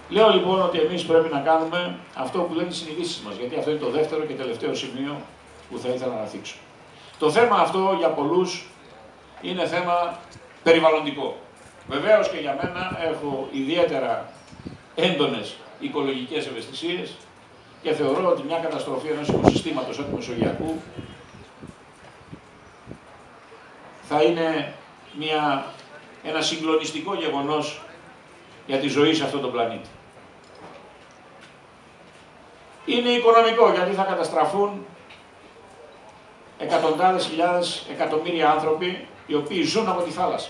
Λέω λοιπόν ότι εμείς πρέπει να κάνουμε αυτό που λένε οι συνειδήσεις μας, γιατί αυτό είναι το δεύτερο και τελευταίο σημείο που θα ήθελα να θίξω. Το θέμα αυτό για πολλούς είναι θέμα περιβαλλοντικό. Βεβαίως και για μένα έχω ιδιαίτερα έντονες οικολογικές ευαισθησίες και θεωρώ ότι μια καταστροφή ενός οικοσυστήματος του Μεσογειακού θα είναι ένα συγκλονιστικό γεγονός για τη ζωή σε αυτόν τον πλανήτη. Είναι οικονομικό, γιατί θα καταστραφούν εκατοντάδες χιλιάδες, εκατομμύρια άνθρωποι οι οποίοι ζουν από τη θάλασσα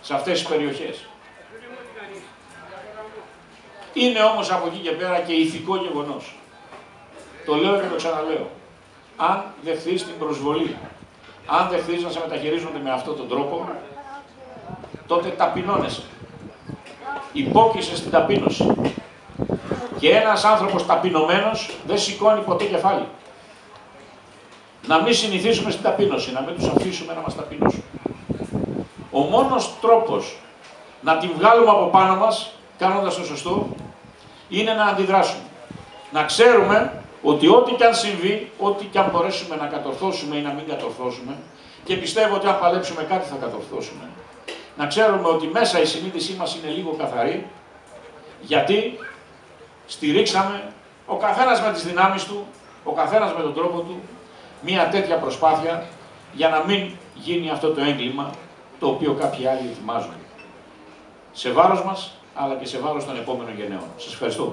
σε αυτές τις περιοχές. Είναι όμως από εκεί και πέρα και ηθικό γεγονός. Το λέω και το ξαναλέω. Αν δεχθείς την προσβολή, αν δεχθείς να σε μεταχειρίζονται με αυτόν τον τρόπο, τότε ταπεινώνεσαι. Υπόκεισαι στην ταπείνωση. Και ένας άνθρωπος ταπεινωμένος δεν σηκώνει ποτέ κεφάλι. Να μην συνηθίσουμε στην ταπείνωση, να μην τους αφήσουμε να μας ταπεινώσουν. Ο μόνος τρόπος να την βγάλουμε από πάνω μας, κάνοντας το σωστό, είναι να αντιδράσουμε. Να ξέρουμε ότι ό,τι και αν συμβεί, ό,τι και αν μπορέσουμε να κατορθώσουμε ή να μην κατορθώσουμε, και πιστεύω ότι αν παλέψουμε κάτι θα κατορθώσουμε, να ξέρουμε ότι μέσα η συνείδησή μας είναι λίγο καθαρή, γιατί στηρίξαμε ο καθένας με τις δυνάμεις του, ο καθένας με τον τρόπο του, μια τέτοια προσπάθεια για να μην γίνει αυτό το έγκλημα το οποίο κάποιοι άλλοι ετοιμάζουν. Σε βάρος μας, αλλά και σε βάρος των επόμενων γενναίων. Σας ευχαριστώ.